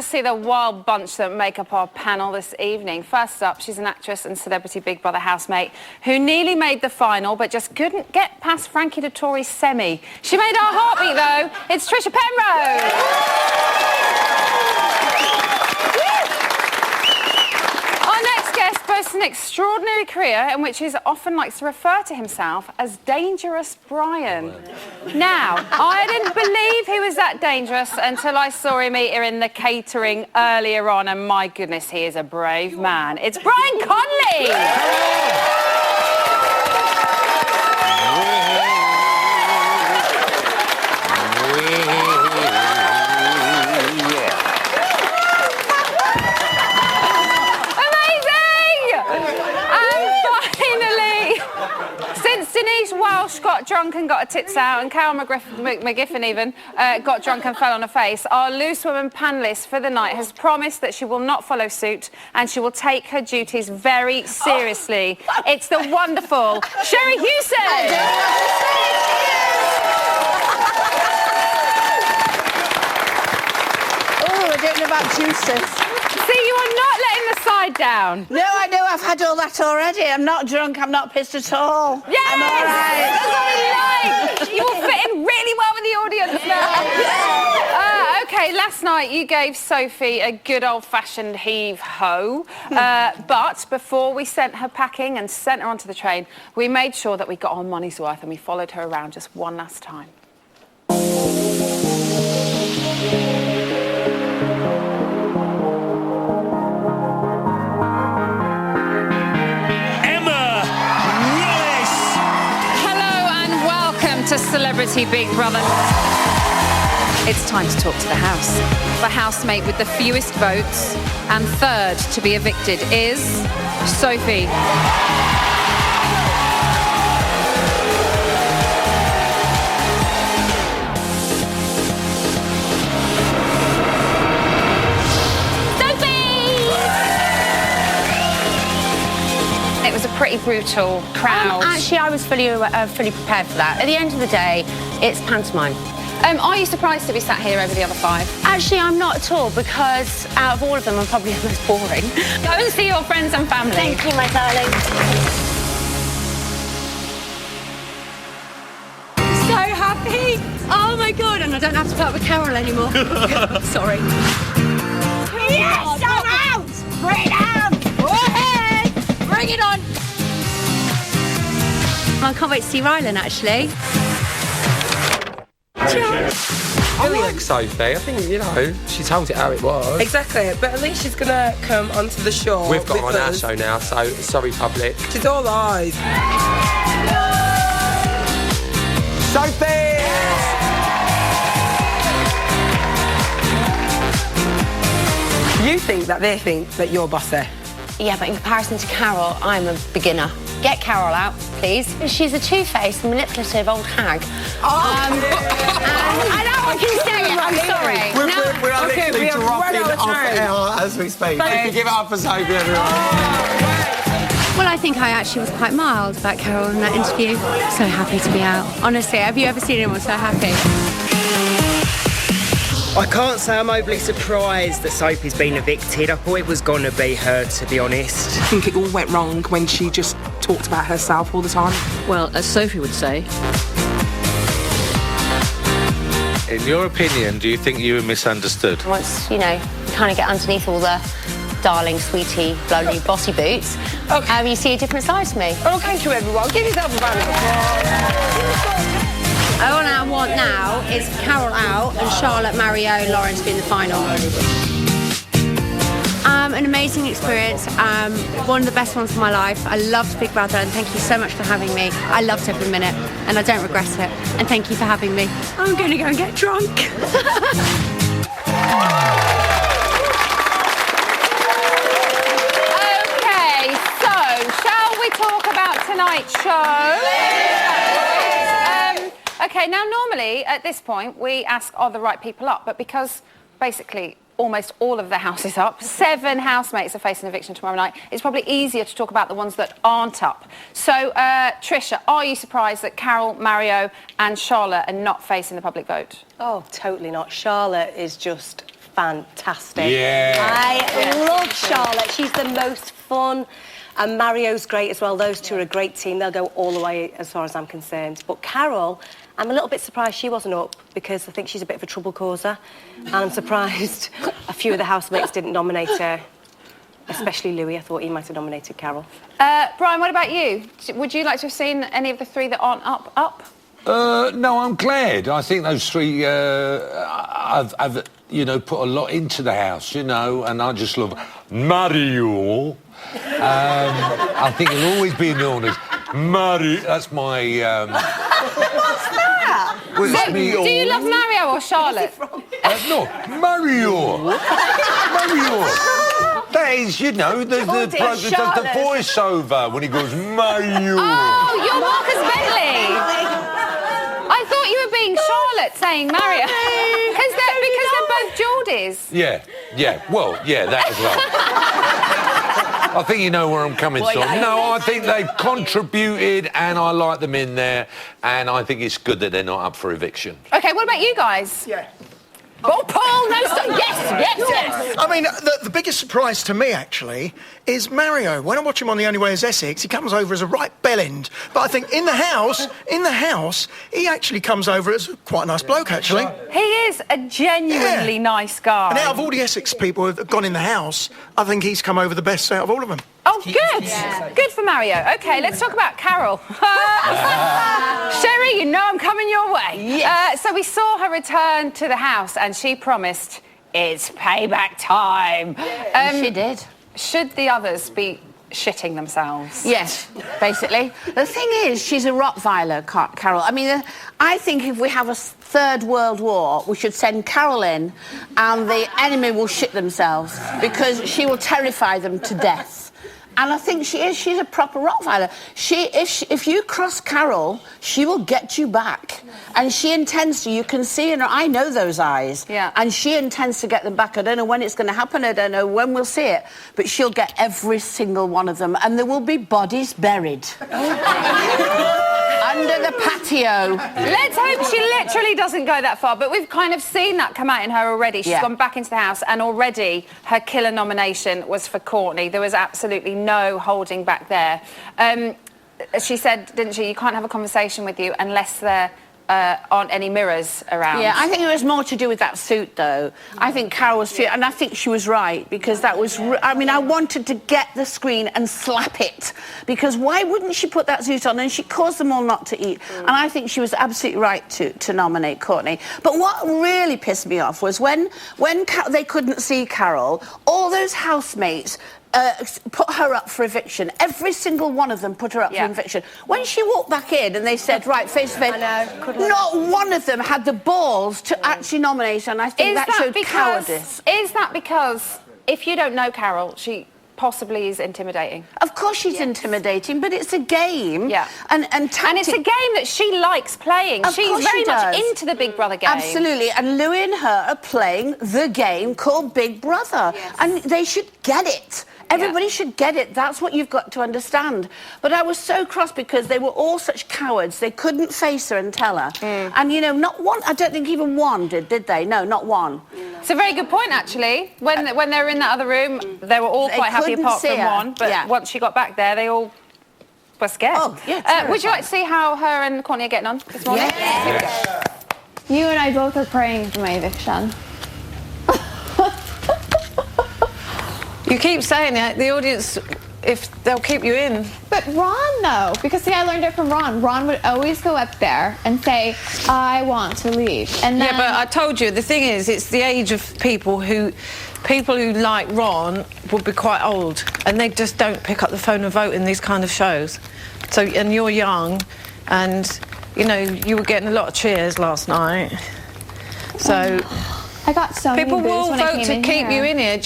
see the wild bunch that make up our panel this evening. First up, she's an actress and Celebrity Big Brother housemate who nearly made the final but just couldn't get past Frankie Dettori's semi. She made our heartbeat, though. It's Trisha Penrose. Our next guest boasts an extraordinary career in which he often likes to refer to himself as Dangerous Brian. Now, I didn't believe he was that dangerous until I saw him eat her in the catering earlier on, and my goodness, he is a brave man. It's Brian Conley! Denise Welsh got drunk and got her tits out, and Carol McGiffin even got drunk and fell on her face. Our Loose Woman panellist for the night has promised that she will not follow suit and she will take her duties very seriously. It's the wonderful Sherry Hewson! Oh, I don't know about juices. See, you are not letting the side down. No, I know, I've had all that already. I'm not drunk, I'm not pissed at all. Yes! I'm all right. That's what we like! You will fit in really well with the audience now. OK, last night you gave Sophie a good old-fashioned heave-ho. But before we sent her packing and sent her onto the train, we made sure that we got our money's worth and we followed her around just one last time. To Celebrity Big Brother. It's time to talk to the house. The housemate with the fewest votes and third to be evicted is Sophie. It was a pretty brutal crowd. Actually, I was fully prepared for that. At the end of the day, it's pantomime. Are you surprised to be sat here over the other five? Actually, I'm not at all, because out of all of them, I'm probably the most boring. Go and see your friends and family. Thank you, my darling. So happy. Oh, my God. And I don't have to put up with Carol anymore. Sorry. Yes, I'm out! Bring it out! Go ahead! Bring it on! I can't wait to see Rylan, actually. I like Sophie. I think, you know, she told it how it was. Exactly, but at least she's going to come onto the show. We've got her on our us. show now, so sorry, public. She's all eyes. Sophie! You think that they think that you're bossy? Yeah, but in comparison to Carol, I'm a beginner. Get Carol out, please. She's a two-faced, manipulative old hag. I know I can say it, I'm sorry. We're literally dropping off air as we speak. Thank you. Give it up for Sophie, everyone. Well, I think I actually was quite mild about Carol in that interview. So happy to be out. Honestly, have you ever seen anyone so happy? I can't say I'm overly surprised that Sophie's been evicted. I thought it was going to be her, to be honest. I think it all went wrong when she just talked about herself all the time. Well, as Sophie would say. In your opinion, do you think you were misunderstood? Once, you know, you kind of get underneath all the darling, sweetie, blowly, bossy boots, you see a different side to me. Oh, thank you, everyone. Give yourself a round of applause. All I want now is Carol out and Charlotte, Mario, Lauren to be in the final. An amazing experience, one of the best ones of my life. I loved Big Brother and thank you so much for having me. I loved every minute and I don't regret it. And thank you for having me. I'm going to go and get drunk. OK, so shall we talk about tonight's show? OK, now normally at this point we ask are the right people up, but because basically almost all of the house is up, 7 housemates are facing eviction tomorrow night, it's probably easier to talk about the ones that aren't up. So, Trisha, are you surprised that Carol, Mario and Charlotte are not facing the public vote? Oh, totally not. Charlotte is just fantastic. Yeah. I love Charlotte. She's the most fun. And Mario's great as well. Those two are a great team. They'll go all the way as far as I'm concerned. But Carol, I'm a little bit surprised she wasn't up because I think she's a bit of a trouble causer. And I'm surprised a few of the housemates didn't nominate her, especially Louis. I thought he might have nominated Carol. Brian, what about you? Would you like to have seen any of the three that aren't up? No, I'm glad. I think those three have put a lot into the house, and I just love Mario. I think he'll always be known as Mario. That's my... What's that? So, do you love Mario or Charlotte? No, Mario. Mario. That is, the voiceover when he goes, Mario. Oh, you're Marcus Bentley. I thought you were being Charlotte saying Mario. Because they're both Geordies. Yeah. Well, that as well. I think you know where I'm coming from. No, I think they've contributed and I like them in there and I think it's good that they're not up for eviction. OK, what about you guys? Yeah. Oh, Paul, no, yes. I mean, the biggest surprise to me, actually, is Mario. When I watch him on The Only Way is Essex, he comes over as a right bellend. But I think in the house, he actually comes over as quite a nice bloke, actually. He is a genuinely nice guy. And out of all the Essex people who have gone in the house, I think he's come over the best out of all of them. Oh, good. Yeah. Good for Mario. OK, let's talk about Carol. Sherry, I'm coming your way. Yes. So we saw her return to the house and she promised it's payback time. She did. Should the others be shitting themselves? Yes, basically. The thing is, she's a Rottweiler, Carol. I mean, I think if we have a third world war, we should send Carol in and the enemy will shit themselves because she will terrify them to death. And I think she is. She's a proper Rottweiler. If you cross Carol, she will get you back. And she intends to. You can see in her... I know those eyes. Yeah. And she intends to get them back. I don't know when it's going to happen. I don't know when we'll see it. But she'll get every single one of them. And there will be bodies buried. Under the patio. Let's hope she literally doesn't go that far. But we've kind of seen that come out in her already. She's gone back into the house and already her killer nomination was for Courtney. There was absolutely no holding back there. She said, didn't she, you can't have a conversation with you unless there aren't any mirrors around. Yeah, I think it was more to do with that suit, though. I think Carol was... And I think she was right, because that was... I mean, I wanted to get the screen and slap it, because why wouldn't she put that suit on? And she caused them all not to eat. And I think she was absolutely right to nominate Courtney. But what really pissed me off was when they couldn't see Carol, all those housemates... put her up for eviction. Every single one of them put her up for eviction. When she walked back in and they said, right, face to face, not one of them had the balls to actually nominate her, and I think that showed cowardice. Is that because, if you don't know Carol, she possibly is intimidating? Of course she's intimidating, but it's a game. Yeah. And it's a game that she likes playing. She's very much into the Big Brother game. Absolutely. And Louis and her are playing the game called Big Brother. Yes. And they should get it. Everybody should get it. That's what you've got to understand. But I was so cross because they were all such cowards. They couldn't face her and tell her. And, not one... I don't think even one did they? No, not one. It's a very good point, actually. When they were in that other room, they were all quite happy apart from one. But once she got back there, they all were scared. Oh, yeah, would you like to see how her and Courtney are getting on this morning? Yes. Here we go. You and I both are praying for my eviction. You keep saying it, the audience, if they'll keep you in. But Ron, though, because see, I learned it from Ron. Ron would always go up there and say, I want to leave. And then... Yeah, but I told you, the thing is, it's the age of people who like Ron would be quite old, and they just don't pick up the phone and vote in these kind of shows. So, and you're young, and, you were getting a lot of cheers last night. So... I got so many people will when I vote came to keep you in here.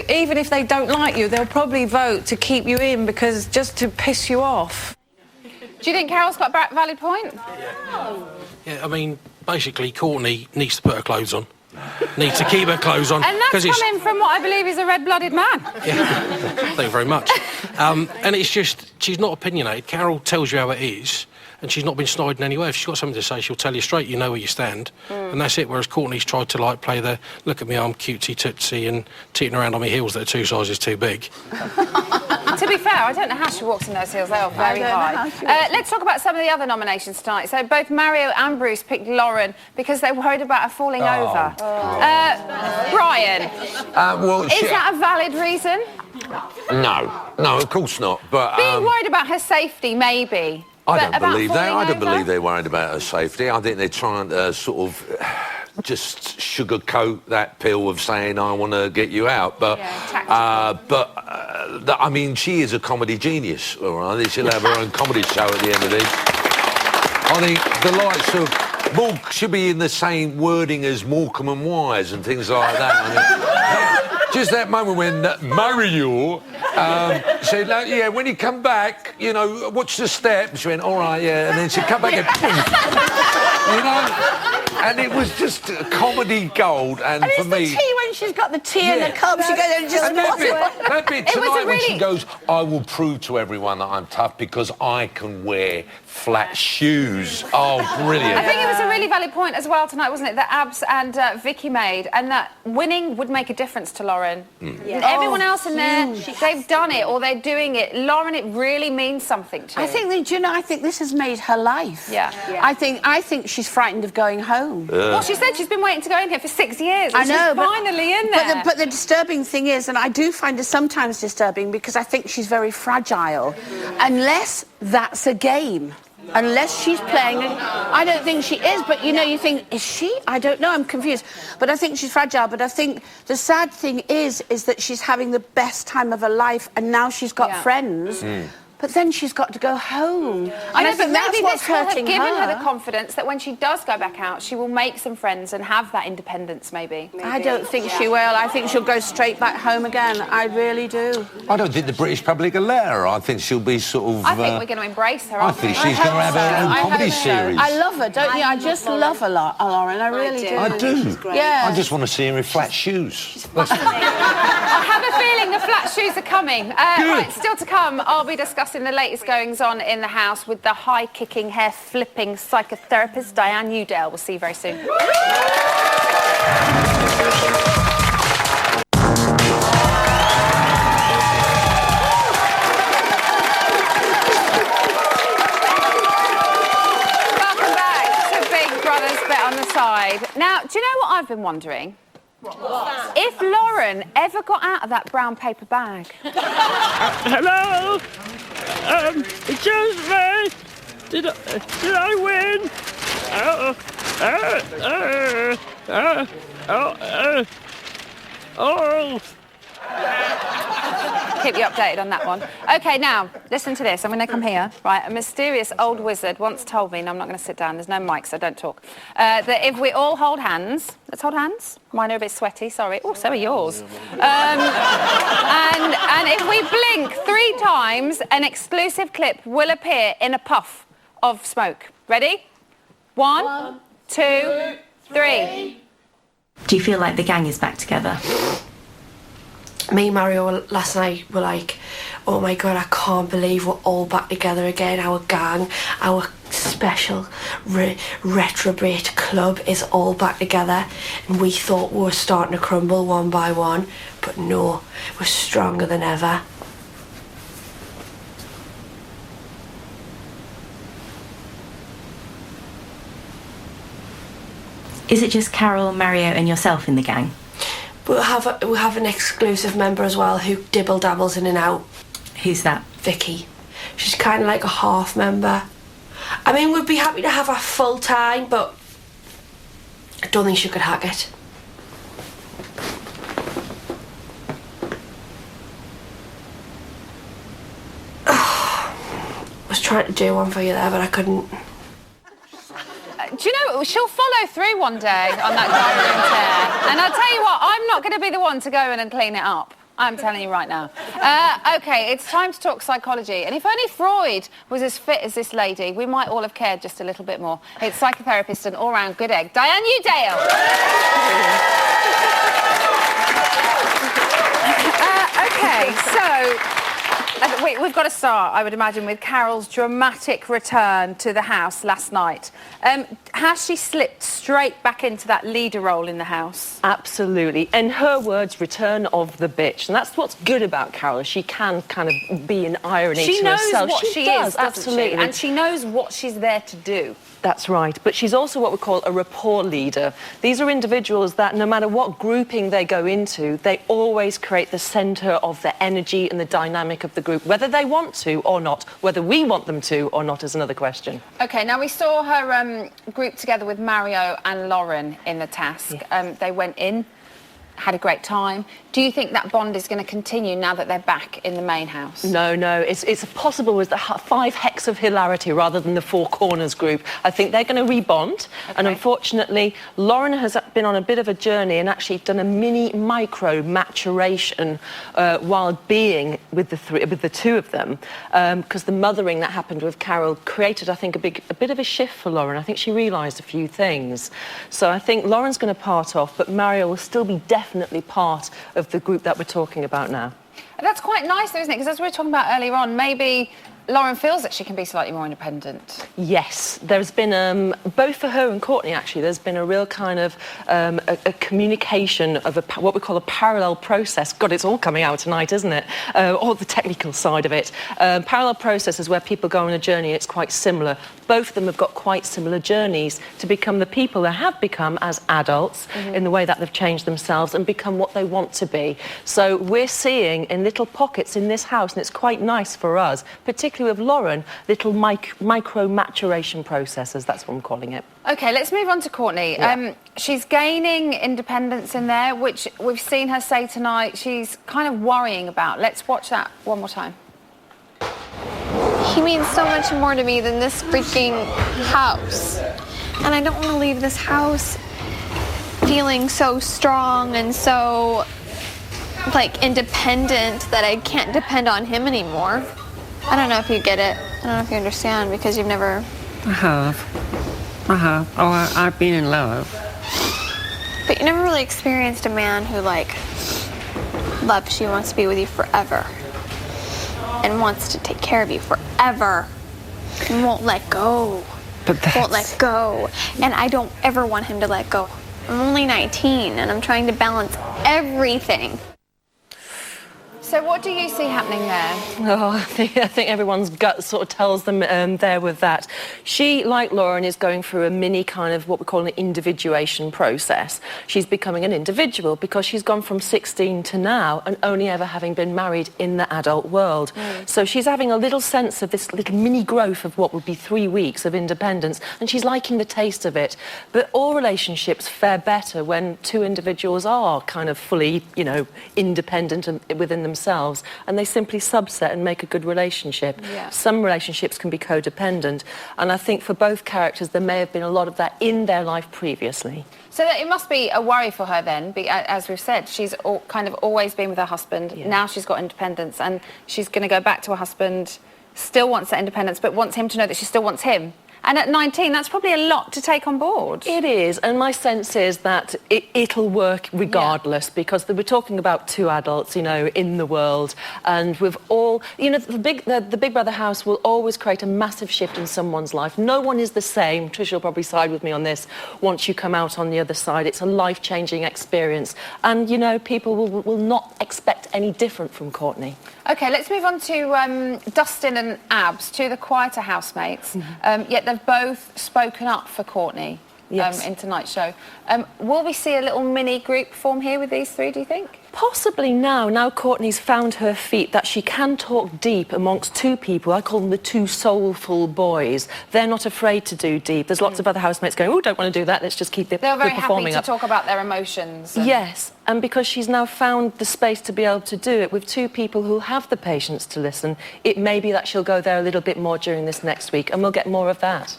Even if they don't like you, they'll probably vote to keep you in because just to piss you off. Do you think Carol's got a valid point? Yeah, I mean, basically, Courtney needs to put her clothes on. Needs to keep her clothes on. And that's coming from what I believe is a red-blooded man. Yeah, thank you very much. And it's just she's not opinionated. Carol tells you how it is, and she's not been sniding anywhere. If she's got something to say, she'll tell you straight. You know where you stand, and that's it. Whereas Courtney's tried to like play the look at me, I'm cutesy tootsie, and teeting around on my heels that are 2 sizes too big. To be fair, I don't know how she walks in those heels. They are very high. Let's talk about some of the other nominations tonight. So both Mario and Bruce picked Lauren because they're worried about her falling over. Brian, is that a valid reason? No, of course not. But being worried about her safety, maybe. I don't believe that. I don't over? believe they're worried about her safety. I think they're trying to sort of just sugarcoat that pill of saying I want to get you out. But I mean, she is a comedy genius. All right, she'll have her own comedy show at the end of this. I think the likes of Mork should be in the same wording as Morecambe and Wise and things like that. I mean, just that moment when Mario said, yeah, when you come back, you know, watch the step. She went, all right, yeah, and then she'd come back and, you know, and it was just comedy gold. And for it's me, the tea when she's got the tea in the cup, she goes and just that bit tonight when she goes, I will prove to everyone that I'm tough because I can wear flat shoes. Oh, brilliant. I think it was a really valid point as well tonight, wasn't it, that Abs and Vicky made, and that winning would make a difference to Lauren. Everyone else in there, they've done it or they're doing it. Lauren, it really means something to. I think that, you know, I think this has made her life. I think she's frightened of going home. Well, she said she's been waiting to go in here for 6 years. I know, she's finally in there. But the disturbing thing is, and I do find it sometimes disturbing because I think she's very fragile, unless that's a game. Unless she's playing, I don't think she is, but you know, you think, is she? I don't know, I'm confused. But I think she's fragile, but I think the sad thing is that she's having the best time of her life and now she's got friends. But then she's got to go home. I think that's what's this will have hurting given her the confidence that when she does go back out, she will make some friends and have that independence, maybe. I don't think she will. I think she'll go straight back home again. I really do. I don't think the British public will let her. I think she'll be sort of... I think we're going to embrace her, I think she's going to have her own comedy series. I love her, don't you? I just love her, Lauren. I really do. I do. Yeah. I just want to see her in flat shoes. I have a feeling the flat shoes are coming. Right, still to come, I'll be discussing the latest goings-on in the house with the high-kicking, hair-flipping psychotherapist Diane Udale. We'll see you very soon. Welcome back to Big Brother's Bet on the Side. Now, do you know what I've been wondering? If Lauren ever got out of that brown paper bag. Hello? Excuse me. Did I win? Keep you updated on that one. OK, now, listen to this. I'm going to come here. Right, a mysterious old wizard once told me, and I'm not going to sit down, there's no mic, so don't talk, that if we all hold hands... Let's hold hands. Mine are a bit sweaty, sorry. Oh, so are yours. And if we blink 3 times, an exclusive clip will appear in a puff of smoke. Ready? 1, 2, 3. Do you feel like the gang is back together? Me and Mario last night were like, oh my God, I can't believe we're all back together again. Our gang, our special retrograde club is all back together. And we thought we were starting to crumble one by one, but no, we're stronger than ever. Is it just Carol, Mario and yourself in the gang? We'll have an exclusive member as well who dibble-dabbles in and out. Who's that? Vicky. She's kind of like a half member. I mean, we'd be happy to have her full-time, but I don't think she could hack it. I was trying to do one for you there, but I couldn't. Do you know, she'll follow through one day on that diary room tear. And I'll tell you what, I'm not going to be the one to go in and clean it up. I'm telling you right now. OK, it's time to talk psychology. And if only Freud was as fit as this lady, we might all have cared just a little bit more. It's psychotherapist and all-round good egg, Diane Udale. OK, so... we've got to start, I would imagine, with Carol's dramatic return to the house last night. Has she slipped straight back into that leader role in the house? Absolutely. In her words, return of the bitch. And that's what's good about Carol. She can kind of be an irony she to knows herself. What she is, absolutely. She? And she knows what she's there to do. That's right. But she's also what we call a rapport leader. These are individuals that no matter what grouping they go into, they always create the centre of the energy and the dynamic of the group, whether they want to or not. Whether we want them to or not is another question. OK, now we saw her group together with Mario and Lauren in the task. Yes. They went in, had a great time. Do you think that bond is going to continue now that they're back in the main house? No. It's possible with the 5 hex of hilarity rather than the 4 corners group. I think they're going to rebond. Okay. And unfortunately, Lauren has been on a bit of a journey and actually done a micro maturation while being with the 2 of them, because the mothering that happened with Carol created, I think, a bit of a shift for Lauren. I think she realised a few things. So I think Lauren's going to part off, but Mario will still be definitely part of the group that we're talking about now. That's quite nice, though, isn't it? Because as we were talking about earlier on, maybe Lauren feels that she can be slightly more independent. Yes, there's been, both for her and Courtney, actually, there's been a real kind of a communication of what we call a parallel process. God, it's all coming out tonight, isn't it? All the technical side of it. Parallel process is where people go on a journey. It's quite similar. Both of them have got quite similar journeys to become the people they have become as adults in the way that they've changed themselves and become what they want to be. So we're seeing in little pockets in this house, and it's quite nice for us, particularly with Lauren, little micro maturation processes. That's what I'm calling it. OK, let's move on to Courtney. Yeah. She's gaining independence in there, which we've seen her say tonight she's kind of worrying about. Let's watch that one more time. He means so much more to me than this freaking house. And I don't want to leave this house feeling so strong and so, like, independent that I can't depend on him anymore. I don't know if you get it. I don't know if you understand, because you've never... I have. Oh, I've been in love. But you never really experienced a man who, like, loves you, wants to be with you forever. And wants to take care of you forever. And won't let go. But that's... Won't let go. And I don't ever want him to let go. I'm only 19, and I'm trying to balance everything. So what do you see happening there? Oh, I think everyone's gut sort of tells them there with that. She, like Lauren, is going through a mini kind of what we call an individuation process. She's becoming an individual because she's gone from 16 to now and only ever having been married in the adult world. So she's having a little sense of this little mini growth of what would be 3 weeks of independence, and she's liking the taste of it. But all relationships fare better when 2 individuals are kind of fully, independent and within themselves, and they simply subset and make a good relationship. Yeah. Some relationships can be codependent, and I think for both characters there may have been a lot of that in their life previously. So it must be a worry for her then, as we've said, she's kind of always been with her husband. Yeah. Now she's got independence, and she's going to go back to her husband, still wants that independence, but wants him to know that she still wants him. And at 19, that's probably a lot to take on board. It is, and my sense is that it'll work regardless, because we're talking about 2 adults, in the world, and with all, the Big Brother house will always create a massive shift in someone's life. No one is the same. Trish will probably side with me on this. Once you come out on the other side, it's a life-changing experience, and people will not expect any different from Courtney. OK, let's move on to Dustin and Abs, 2 of the quieter housemates. Yet they've both spoken up for Courtney in tonight's show. Will we see a little mini group form here with these 3, do you think? Possibly now Courtney's found her feet, that she can talk deep amongst 2 people. I call them the 2 soulful boys. They're not afraid to do deep. There's lots of other housemates going, oh, don't want to do that, let's just keep the performing up. They're very happy to talk about their emotions. Yes, and because she's now found the space to be able to do it with 2 people who have the patience to listen, it may be that she'll go there a little bit more during this next week, and we'll get more of that.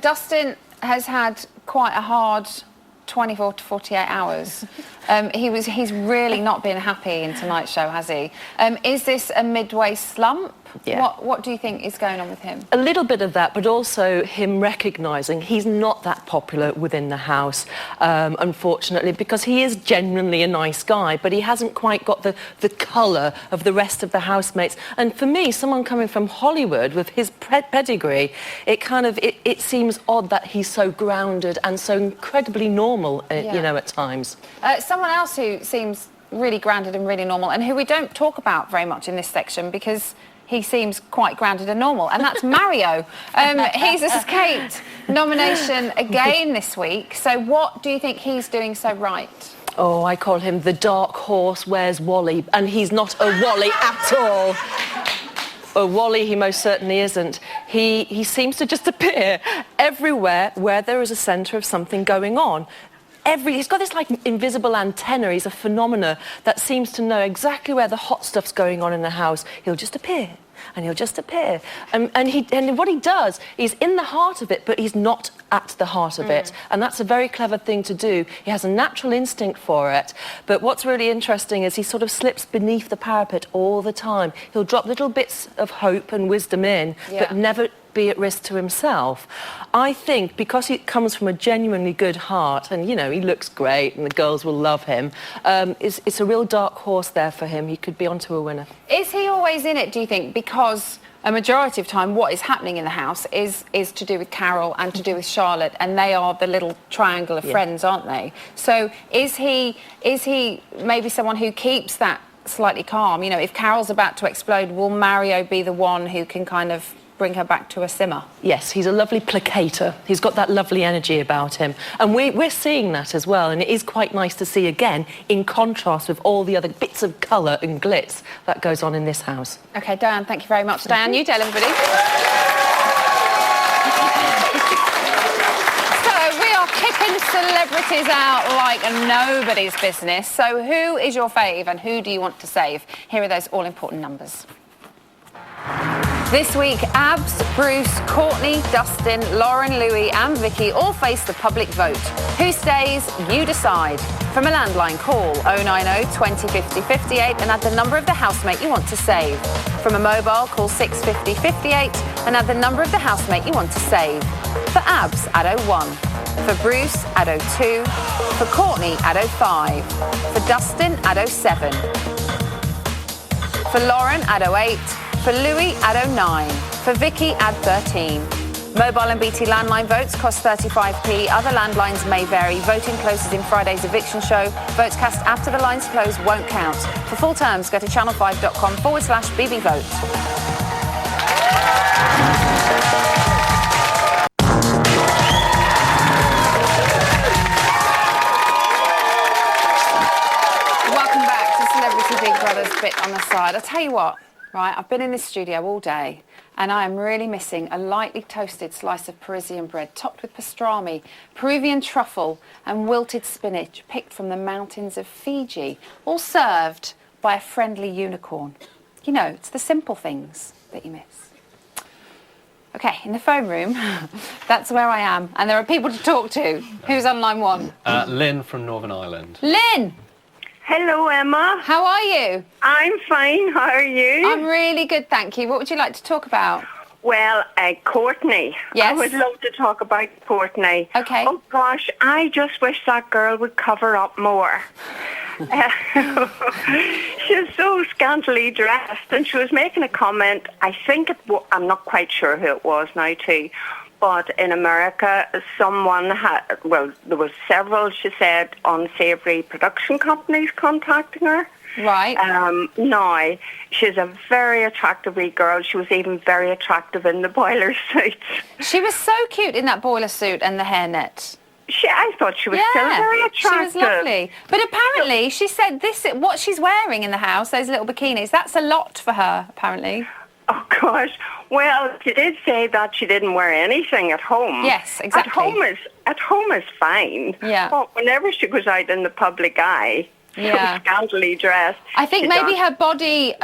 Dustin has had quite a hard 24 to 48 hours. He's really not been happy in tonight's show, has he? Is this a midway slump? Yeah. What do you think is going on with him? A little bit of that, but also him recognising he's not that popular within the house, unfortunately, because he is genuinely a nice guy, but he hasn't quite got the colour of the rest of the housemates. And for me, someone coming from Hollywood with his pedigree, it seems odd that he's so grounded and so incredibly normal, you know, at times. Someone else who seems really grounded and really normal, and who we don't talk about very much in this section because he seems quite grounded and normal, and that's Mario. He's escaped nomination again this week. So what do you think he's doing so right? Oh, I call him the dark horse, where's Wally? And he's not a Wally at all. Oh, Wally, he most certainly isn't. He seems to just appear everywhere where there is a centre of something going on. He's got this like invisible antenna. He's a phenomena that seems to know exactly where the hot stuff's going on in the house. He'll just appear, and he'll just appear. And what he does, he's in the heart of it, but he's not at the heart of it. And that's a very clever thing to do. He has a natural instinct for it. But what's really interesting is he sort of slips beneath the parapet all the time. He'll drop little bits of hope and wisdom in, but never be at risk to himself. I think because he comes from a genuinely good heart, and, you know, he looks great and the girls will love him, it's a real dark horse there for him. He could be onto a winner. Is he always in it, do you think? Because a majority of time what is happening in the house is to do with Carol and to do with Charlotte, and they are the little triangle of friends, aren't they? So is he maybe someone who keeps that slightly calm? You know, if Carol's about to explode, will Mario be the one who can kind of bring her back to a simmer? Yes, he's a lovely placater. He's got that lovely energy about him. And we're seeing that as well, and it is quite nice to see again, in contrast with all the other bits of colour and glitz that goes on in this house. OK, Diane, thank you very much. Diane, you tell everybody. So we are kicking celebrities out like nobody's business. So who is your fave and who do you want to save? Here are those all-important numbers. This week, Abs, Bruce, Courtney, Dustin, Lauren, Louis and Vicky all face the public vote. Who stays? You decide. From a landline, call 090 20 50 58 and add the number of the housemate you want to save. From a mobile, call 650 58 and add the number of the housemate you want to save. For Abs, add 01. For Bruce, add 02. For Courtney, add 05. For Dustin, add 07. For Lauren, add 08. For Louis, add 09. For Vicky, add 13. Mobile and BT landline votes cost 35p. Other landlines may vary. Voting closes in Friday's eviction show. Votes cast after the lines close won't count. For full terms, go to channel5.com/BBVote. Welcome back to Celebrity Big Brother's Bit on the Side. I'll tell you what. Right, I've been in this studio all day and I am really missing a lightly toasted slice of Parisian bread topped with pastrami, Peruvian truffle and wilted spinach picked from the mountains of Fiji, all served by a friendly unicorn. You know, it's the simple things that you miss. OK, in the phone room, that's where I am, and there are people to talk to. Who's on line one? Lynn from Northern Ireland. Lynn! Hello, Emma. How are you? I'm fine. How are you? I'm really good, thank you. What would you like to talk about? Well, Courtney. Yes? I would love to talk about Courtney. OK. Oh, gosh, I just wish that girl would cover up more. She's so scantily dressed, and she was making a comment. I think I'm not quite sure who it was now, too. But in America, someone there was several, she said, unsavoury production companies contacting her. Right. Now, she's a very attractive wee girl. She was even very attractive in the boiler suit. She was so cute in that boiler suit and the hairnet. I thought she was still very attractive. She was lovely. But apparently, she said what she's wearing in the house, those little bikinis, that's a lot for her, apparently. Oh, gosh. Well, she did say that she didn't wear anything at home. Yes, exactly. At home is fine. Yeah. But whenever she goes out in the public eye, so scantily dressed. I think maybe her body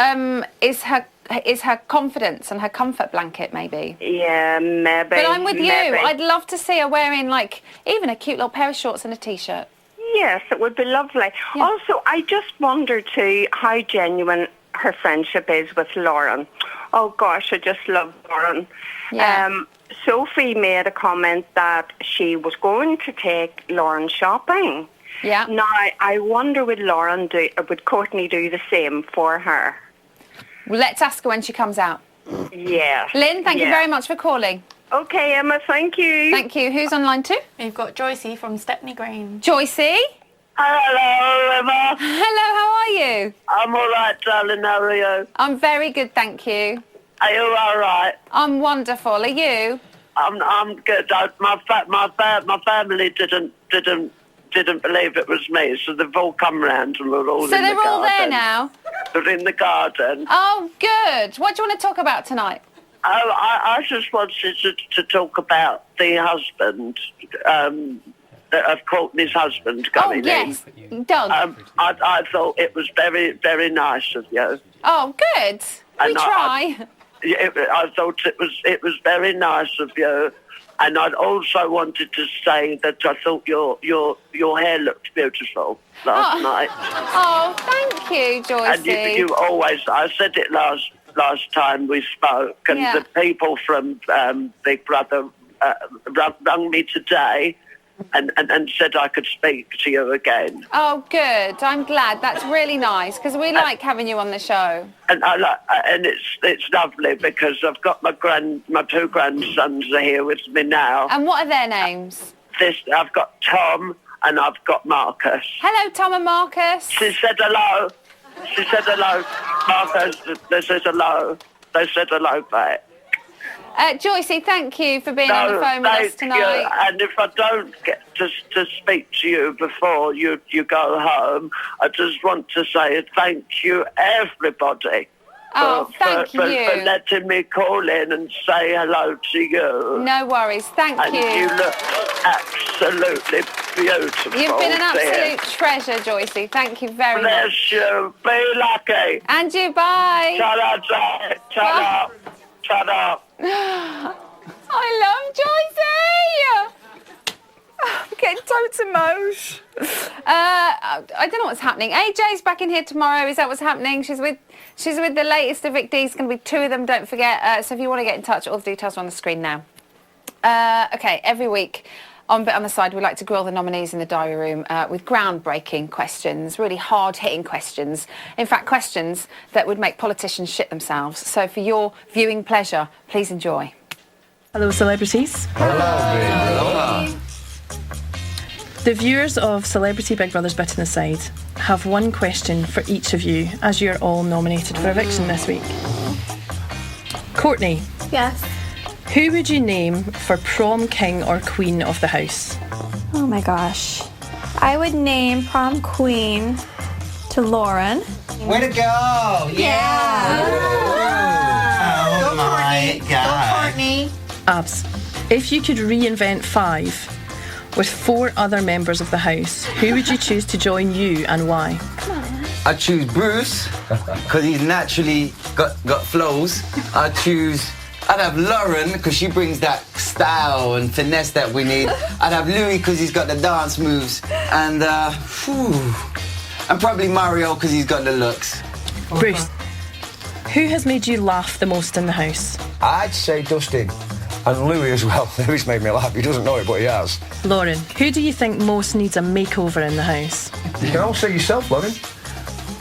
is her is her confidence and her comfort blanket, maybe. Yeah, maybe. But I'm with you. maybe. I'd love to see her wearing, like, even a cute little pair of shorts and a T-shirt. Yes, it would be lovely. Also, I just wonder too how genuine her friendship is with Lauren. Oh gosh, I just love Lauren. Yeah. Sophie made a comment that she was going to take Lauren shopping. Yeah. Now, I wonder would Courtney do the same for her? Well, let's ask her when she comes out. Yeah. Lynn, thank you very much for calling. Okay, Emma, thank you. Thank you. Who's on line 2? We've got Joycey from Stepney Green. Joycey? Hello, Emma. Hello, how are you? I'm all right, darling. How are you? I'm very good, thank you. Are you all right? I'm wonderful. Are you? I'm good. My family didn't believe it was me, so they've all come round and we're all in the garden. So they're all there now? They're in the garden. Oh, good. What do you want to talk about tonight? Oh, I just wanted to talk about the husband, of Courtney's husband coming in. Oh, yes, Doug. I thought it was very, very nice of you. Oh, good. We try. I thought it was very nice of you, and I'd also wanted to say that I thought your hair looked beautiful last night. Oh, thank you, Joycey. And you always, I said it last time we spoke, and the people from Big Brother rang me today and said I could speak to you again. Oh, good. I'm glad. That's really nice, because we like having you on the show. And it's lovely because I've got my two grandsons are here with me now. And what are their names? I've got Tom and I've got Marcus. Hello, Tom and Marcus. She said hello. She said hello. Marcus, they said hello. They said hello back. Joycey, thank you for being on the phone with us tonight. You. And if I don't get to speak to you before you go home, I just want to say thank you, everybody. Thank you. For letting me call in and say hello to you. No worries, thank you. And you look absolutely beautiful. You've been an absolute treasure, Joycey. Thank you very much. Bless you. Be lucky. And you, bye. Ta-da. I love Joycey! I'm getting totes emotion. I don't know what's happening. AJ's back in here tomorrow. Is that what's happening? She's with the latest of Vic D's. Going to be 2 of them, don't forget. So if you want to get in touch, all the details are on the screen now. Okay, every week on Bit on the Side, we like to grill the nominees in the diary room with groundbreaking questions, really hard-hitting questions. In fact, questions that would make politicians shit themselves. So for your viewing pleasure, please enjoy. Hello, celebrities. Hello. The viewers of Celebrity Big Brother's Bit on the Side have one question for each of you, as you're all nominated for eviction this week. Courtney. Yes. Who would you name for prom king or queen of the house? Oh my gosh. I would name prom queen to Lauren. Way to go! Yeah! Oh my God. Go Courtney. Abs, if you could reinvent 5 with 4 other members of the house, who would you choose to join you and why? I'd choose Bruce, because he's naturally got flows. I'd have Lauren, because she brings that style and finesse that we need. I'd have Louis, because he's got the dance moves. And probably Mario, because he's got the looks. Bruce, who has made you laugh the most in the house? I'd say Dustin. And Louis as well. Louis made me laugh. He doesn't know it, but he has. Lauren, who do you think most needs a makeover in the house? You can all say yourself, Lauren.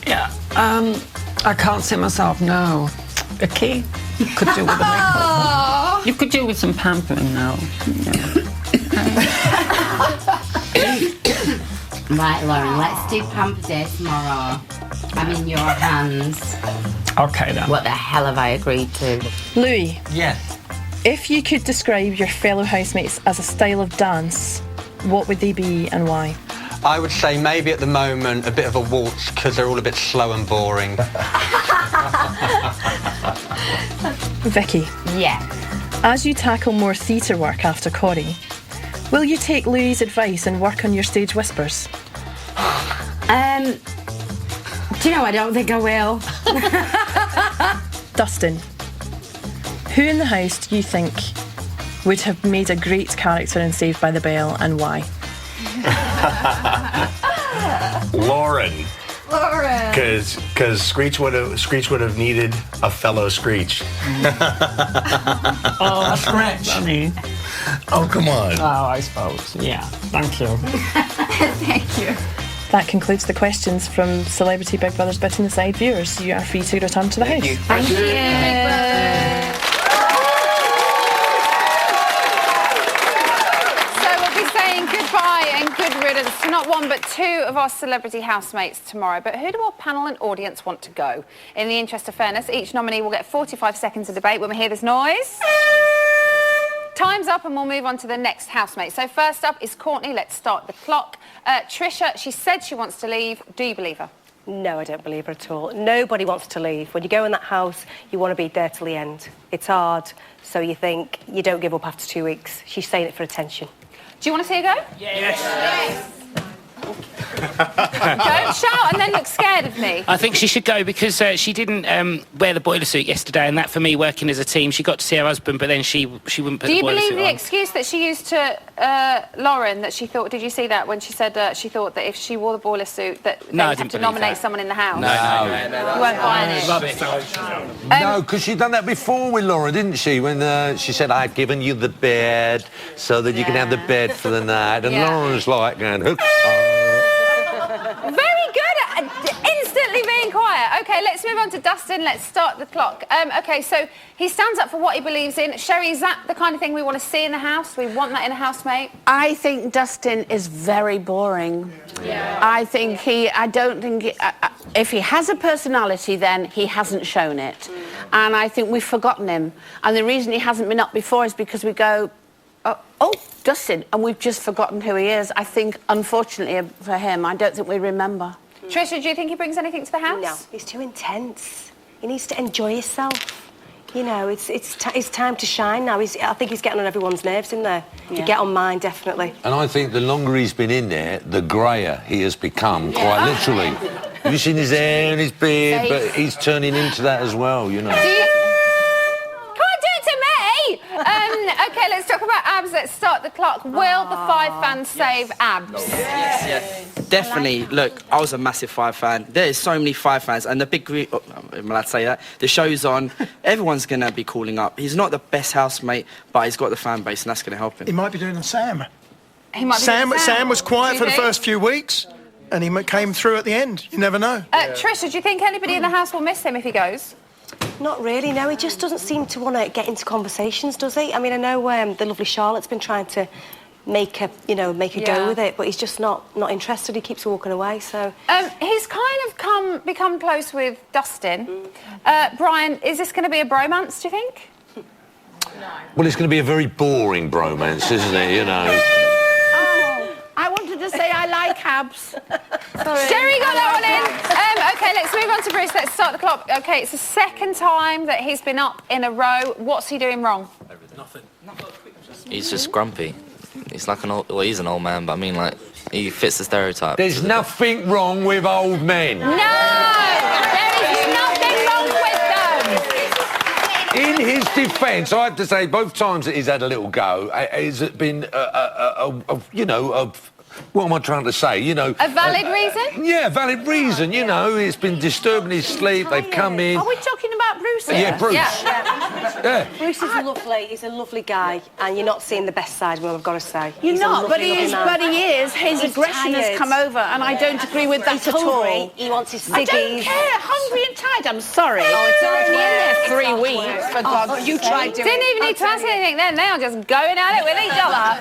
Yeah, I can't say myself, no. Vicky, you could do with a makeover. You could do with some pampering now. Right, Lauren, let's do Pamper Day tomorrow. I'm in your hands. Okay, then. What the hell have I agreed to? Louis. Yes. If you could describe your fellow housemates as a style of dance, what would they be and why? I would say maybe at the moment a bit of a waltz because they're all a bit slow and boring. Vicky. Yeah. As you tackle more theatre work after Corrie, will you take Louis' advice and work on your stage whispers? Do you know, I don't think I will. Dustin, who in the house do you think would have made a great character in Saved by the Bell, and why? Lauren. Because Screech would have needed a fellow Screech. Oh, a scratch. Oh, come on. Oh, I suppose. Yeah. Thank you. Thank you. That concludes the questions from Celebrity Big Brother's Bit in the Side viewers. You are free to return to the house. Thank you. Goodbye and good riddance to not one but two of our celebrity housemates tomorrow. But who do our panel and audience want to go? In the interest of fairness, each nominee will get 45 seconds of debate when we hear this noise. Time's up and we'll move on to the next housemate. So first up is Courtney. Let's start the clock. Trisha, she said she wants to leave. Do you believe her? No, I don't believe her at all. Nobody wants to leave. When you go in that house, you want to be there till the end. It's hard, so you think you don't give up after 2 weeks. She's saying it for attention. Do you want to see her go? Yes. Don't shout and then look scared of me. I think she should go because she didn't wear the boiler suit yesterday, and that, for me, working as a team, she got to see her husband, but then she wouldn't put the boiler suit on. Do you believe the excuse that she used to Lauren, that she thought, did you see that, when she said she thought that if she wore the boiler suit that they would have to nominate someone in the house? No. You weren't buying it. Rubbish. No, because she'd done that before with Laura, didn't she? When she said, I've given you the bed so that you can have the bed for the night. And Laura was like, going, Very good at instantly being quiet. OK, let's move on to Dustin. Let's start the clock. OK, so he stands up for what he believes in. Sherry, is that the kind of thing we want to see in the house? We want that in a housemate? I think Dustin is very boring. Yeah. I don't think... if he has a personality, then he hasn't shown it. And I think we've forgotten him. And the reason he hasn't been up before is because we go... Oh, Dustin, and we've just forgotten who he is. I think, unfortunately for him, I don't think we remember. Trisha, do you think he brings anything to the house? No, he's too intense. He needs to enjoy himself. You know, it's time to shine now. I think he's getting on everyone's nerves in there. To get on mine, definitely. And I think the longer he's been in there, the greyer he has become, quite literally. Have you seen his hair and his beard? But he's turning into that as well, you know. OK, let's talk about Abs. Let's start the clock. Will the Five fans save Abs? Yes. Definitely. Look, I was a massive Five fan. There is so many Five fans, and the big group... Oh, I'm allowed to say that. The show's on. Everyone's going to be calling up. He's not the best housemate, but he's got the fan base, and that's going to help him. He might be doing a Sam. Sam was quiet for the first few weeks, and he came through at the end. You never know. Trisha, do you think anybody in the house will miss him if he goes? Not really, no. He just doesn't seem to want to get into conversations, does he? I mean, I know the lovely Charlotte's been trying to make a go with it, but he's just not interested. He keeps walking away, so... He's kind of become close with Dustin. Brian, is this going to be a bromance, do you think? Well, it's going to be a very boring bromance, isn't it, you know? I wanted to say I like Abs. Sherry got that one in. OK, let's move on to Bruce. Let's start the clock. OK, it's the second time that he's been up in a row. What's he doing wrong? Nothing. He's just grumpy. He's like he's an old man, but I mean, like, he fits the stereotype. There's nothing wrong with old men. No! There is nothing wrong with them! In his defence, I have to say, both times that he's had a little go, has been, what am I trying to say? You know, a valid reason? Yeah, valid reason. You know, it's been disturbing his sleep. They've come in. Are we talking about Bruce here? Yeah, Bruce. Yeah. Bruce is lovely. He's a lovely guy, and you're not seeing the best side of him, I've got to say. You're not, but he is. His aggression has come over, and I don't agree with that at all. He wants his ciggies. I don't care. Hungry and tired. I'm sorry. It's already in there 3 weeks. For God's sake. You tried doing it. Didn't even need to ask anything then. They are just going at it with each other.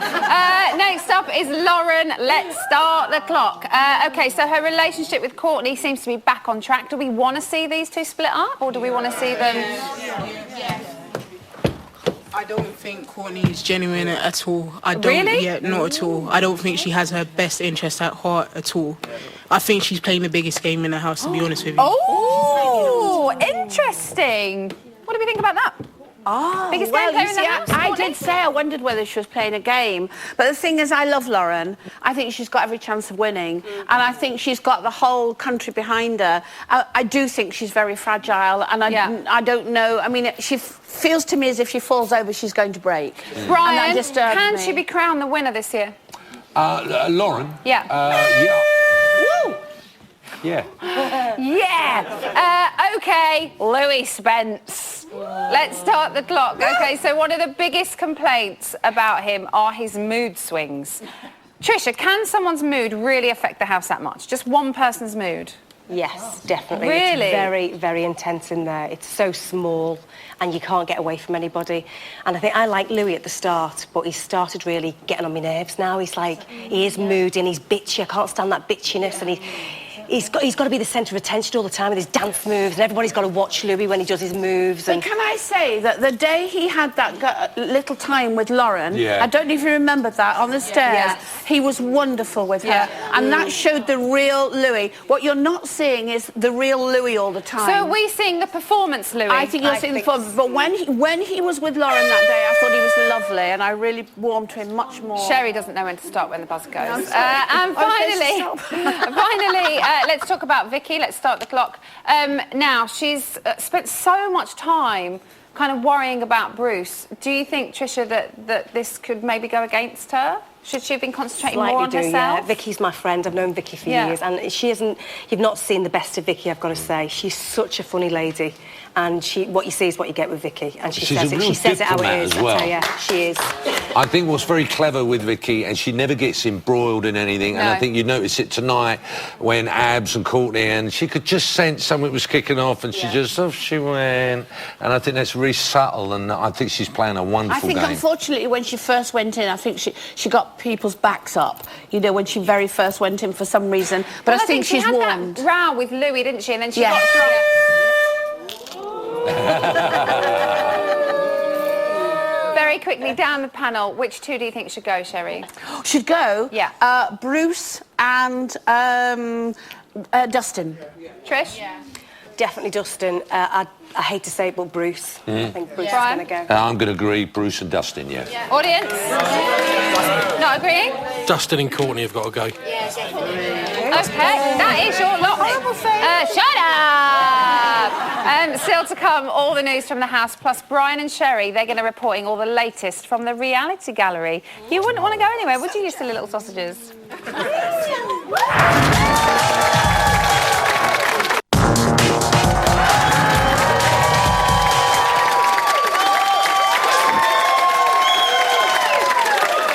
Next up is Lauren. Let's start the clock. OK, so her relationship with Courtney seems to be back on track. Do we want to see these two split up, or do we want to see them... I don't think Courtney is genuine at all. Really? Yeah, not at all. I don't think she has her best interest at heart at all. I think she's playing the biggest game in the house, to be honest with you. Oh, interesting. What do we think about that? Oh, Biggest well, game player you in the see, house, I Courtney? did say I wondered whether she was playing a game. But the thing is, I love Lauren. I think she's got every chance of winning. And I think she's got the whole country behind her. I do think she's very fragile. And I don't know. I mean, she feels to me as if she falls over, she's going to break. Brian, And that disturbs can me. she be crowned the winner this year? Lauren? Yeah. Yeah. Woo! Yeah. Yeah. OK, Louis Spence. Let's start the clock. OK, so one of the biggest complaints about him are his mood swings. Trisha, can someone's mood really affect the house that much? Just one person's mood? Yes, definitely. Really? It's very, very intense in there. It's so small and you can't get away from anybody. And I think I liked Louis at the start, but he started really getting on my nerves now. He's like, he is moody and he's bitchy. I can't stand that bitchiness. And he's got to be the centre of attention all the time with his dance moves, and everybody's got to watch Louis when he does his moves. But can I say that the day he had that little time with Lauren, Yeah. I don't know if you remember that, on the stairs, he was wonderful with her. And that showed the real Louis. What you're not seeing is the real Louis all the time. So are we seeing the performance, Louis? I think you're seeing the performance. But when he was with Lauren that day, I thought he was lovely, and I really warmed to him much more. Sherry doesn't know when to stop when the buzzer goes. I'm sorry. And finally, let's talk about Vicky. Let's start the clock. Now, she's spent so much time kind of worrying about Bruce. Do you think, Trisha, that this could maybe go against her? Should she have been concentrating more on herself? Yeah. Vicky's my friend. I've known Vicky for years, and she isn't. You've not seen the best of Vicky, I've got to say. She's such a funny lady, and what you see is what you get with Vicky. And she She's says a it. real She says it how it diplomat is. as well. I tell you, she is. I think what's very clever with Vicky, and she never gets embroiled in anything, and I No. think you notice it tonight when Abs and Courtney, and she could just sense something was kicking off, and she just, off she went. And I think that's very subtle, and I think she's playing a I wonderful think, game. unfortunately, when she first went in, I think she got people's backs up, you know, when she very first went in for some reason. But Well, I think she she's had warmed. that row with Louis, didn't she? And then she Yeah. got thrown. Very quickly, down the panel, which two do you think should go, Sherry? Should go? Yeah. Bruce and Dustin. Trish? Definitely Dustin. I hate to say it, but Bruce. I think Bruce is Brian? going to go. I'm going to agree, Bruce and Dustin, yeah. Audience? Not agreeing? Dustin and Courtney have got to go. Okay, that is your lot. Shut up! Still to come, all the news from the house, plus Brian and Sherry. They're going to be reporting all the latest from the reality gallery. You wouldn't want to go anywhere, would you, you silly little sausages?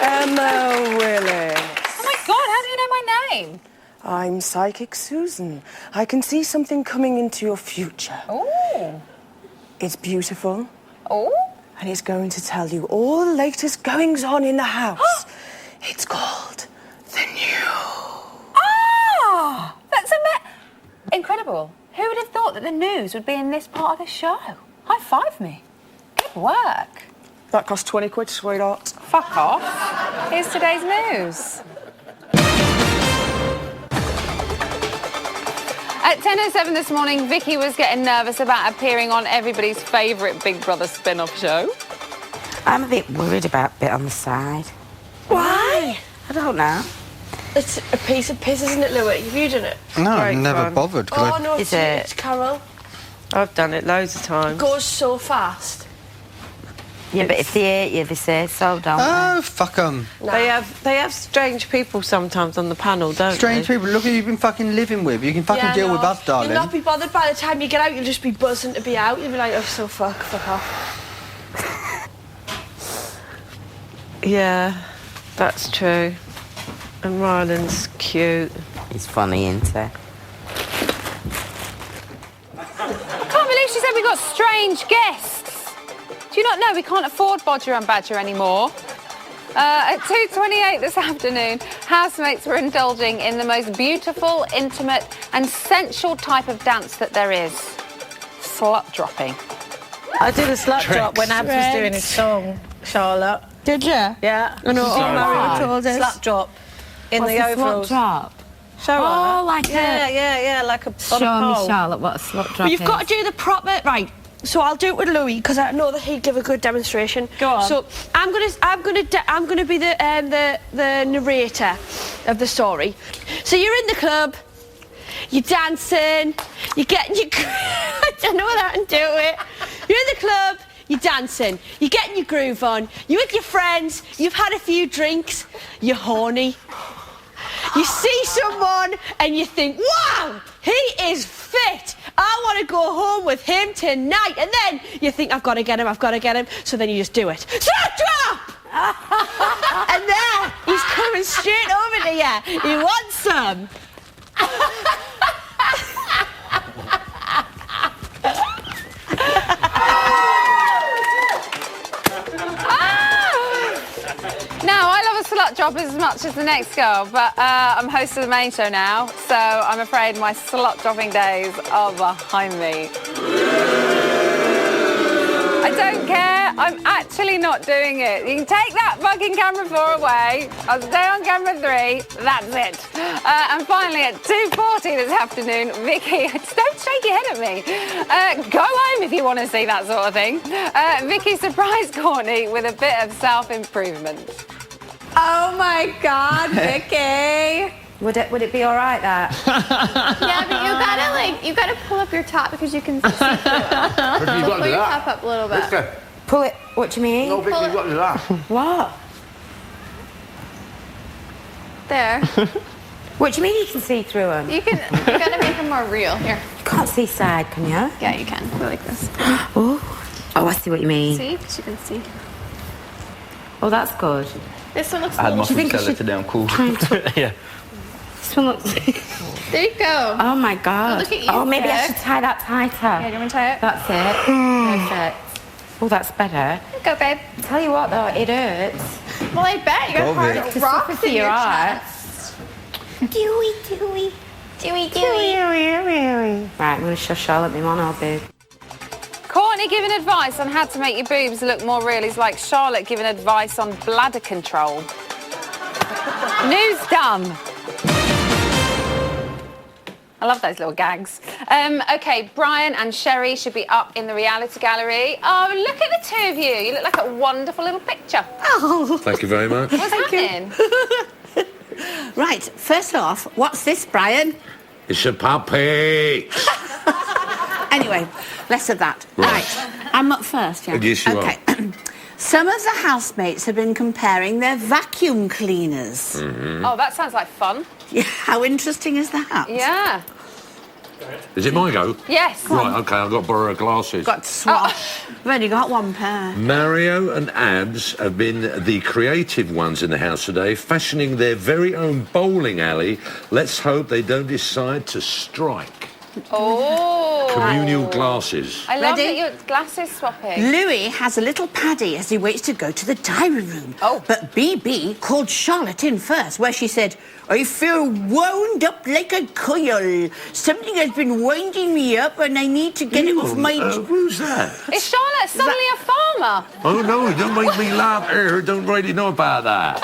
Emma Willis. Oh my God, how do you know my name? I'm Psychic Susan. I can see something coming into your future. Oh. It's beautiful. Oh. And it's going to tell you all the latest goings-on in the house. It's called The New. Ah! That's incredible. Who would have thought that the news would be in this part of the show? High five me. Good work. That cost 20 quid, sweetheart. Fuck off. Here's today's news. At 10:07 this morning, Vicky was getting nervous about appearing on everybody's favourite Big Brother spin-off show. I'm a bit worried about it on the side. Why? I don't know. It's a piece of piss, isn't it, Louis? Have you done it? No, I've Great never fun. bothered. 'cause Oh, I- no, Is it's it? Carol. I've done it loads of times. It goes so fast. Yeah, but if they hate you, they say so, don't Oh, fuck 'em. They have strange people sometimes on the panel, don't Strange they? people. Look who you've been fucking living with. You can fucking deal with us, darling. You'll not be bothered by the time you get out. You'll just be buzzing to be out. You'll be like, oh, so fuck off. Yeah, that's true. And Ryland's cute. He's funny, isn't he? I can't believe she said we got strange guests. Do you not know we can't afford Bodger and Badger anymore? At 2:28 this afternoon, housemates were indulging in the most beautiful, intimate and sensual type of dance that there is. Slut dropping. I did a slut drop when Abs was doing his song, Charlotte. Did you? Yeah. I know all Larry told us. Slut drop. In What's the a slut overalls. drop? Show Oh, her. like yeah, a- yeah, like a. Show me, Charlotte, what a slut drop But you've is. got to do the proper. Right, So I'll do it with Louis because I know that he'd give a good demonstration. Go on. So I'm gonna be the narrator of the story. So you're in the club, you're dancing, you're getting your. I don't know how to do it. You're in the club, you're dancing, you're getting your groove on. You're with your friends, you've had a few drinks, you're horny. You see someone and you think, wow, he is fit. I want to go home with him tonight. And then you think, I've got to get him. So then you just do it. Slap drop! And then he's coming straight over to you. He wants some. Now, I love a slut drop as much as the next girl, but I'm host of the main show now, so I'm afraid my slut dropping days are behind me. I don't care. I'm actually not doing it. You can take that fucking camera 4 away. I'll stay on camera 3. That's it. And finally, at 2:40 this afternoon, Vicky, don't shake your head at me. Go home if you want to see that sort of thing. Vicky surprised Courtney with a bit of self-improvement. Oh my God, Vicky. Would it be all right, that? Yeah, but you gotta pull up your top because you can see through it. So pull your top up a little bit. Pull it. What do you mean? No, Vicky, you've got to do that. What? There. What do you mean you can see through them? You gotta make them more real. Here. You can't see side, can you? Yeah, you can. Go like this. Oh, I see what you mean. See? Because you can see. Oh, that's good. This one looks I had my little... food tell it today, I'm cool. Yeah. This one looks... There you go. Oh my God. Oh, look at you, oh, maybe I Vic. should tie that tighter. Yeah, do you want me to tie it? That's it. Perfect. Oh, that's better. Go, babe. Tell you what, though, it hurts. Well, I bet. You got hard rocks in your chest. Dewy. Right, I'm going to show Charlotte my mono boob. Courtney giving advice on how to make your boobs look more real is like Charlotte giving advice on bladder control. News done. I love those little gags. OK, Brian and Sherry should be up in the reality gallery. Oh, look at the two of you. You look like a wonderful little picture. Oh. Thank you very much. What's happening? Right, first off, what's this, Brian? It's a puppy. Anyway, less of that. Right. I'm up first, yeah? Yes, you are. Some of the housemates have been comparing their vacuum cleaners. Mm-hmm. Oh, that sounds like fun. Yeah, how interesting is that? Yeah. Is it my go? Yes. Right, OK, I've got to borrow glasses. Got to swap. I've only got one pair. Mario and Abs have been the creative ones in the house today, fashioning their very own bowling alley. Let's hope they don't decide to strike. Oh. Communal glasses. I love Ready? that you're glasses swapping. Louis has a little paddy as he waits to go to the diary room. Oh. But BB called Charlotte in first, where she said, I feel wound up like a coil. Something has been winding me up and I need to get it off my... Who's that? Is Charlotte suddenly a farmer? Oh, no, don't make me laugh. I don't really know about that.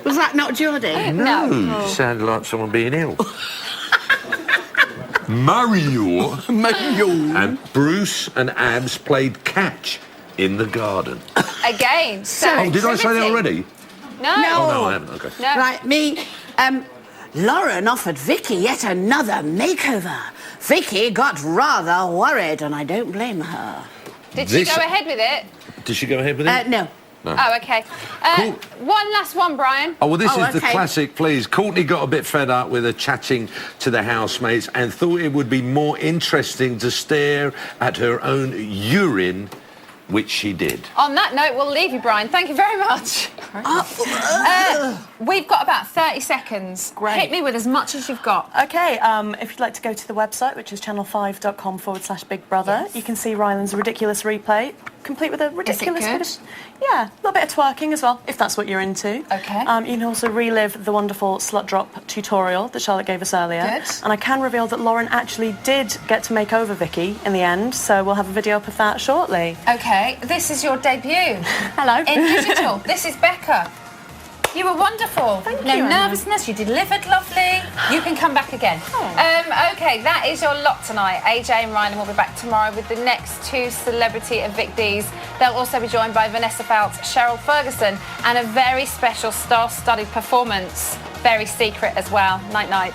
Was that not Geordie? No, you sounded like someone being ill. Mario and Bruce and Abs played catch in the garden. Again. Oh, did I say that already? No. Oh, no, I haven't. OK. No. Right, me. Lauren offered Vicky yet another makeover. Vicky got rather worried, and I don't blame her. Did she go ahead with it? Did she go ahead with it? No. No. Oh, OK. Cool. One last one, Brian. Oh, well, this is the okay. classic, please. Courtney got a bit fed up with her chatting to the housemates and thought it would be more interesting to stare at her own urine, which she did. On that note, we'll leave you, Brian. Thank you very much. We've got about 30 seconds. Great. Hit me with as much as you've got. OK, if you'd like to go to the website, which is channel5.com/Big Brother, Yes. you can see Ryland's ridiculous replay, complete with a ridiculous good? bit of... Yeah, a little bit of twerking as well, if that's what you're into. OK. You can also relive the wonderful slut drop tutorial that Charlotte gave us earlier. Good. And I can reveal that Lauren actually did get to make over Vicky in the end, so we'll have a video up of that shortly. OK, this is your debut. Hello. In digital. This is Becca. You were wonderful. No you, Anna. nervousness. You delivered lovely. You can come back again. Okay, that is your lot tonight. AJ and Ryan will be back tomorrow with the next 2 celebrity evictees. They'll also be joined by Vanessa Feltz, Cheryl Ferguson, and a very special star-studded performance. Very secret as well. Night, night.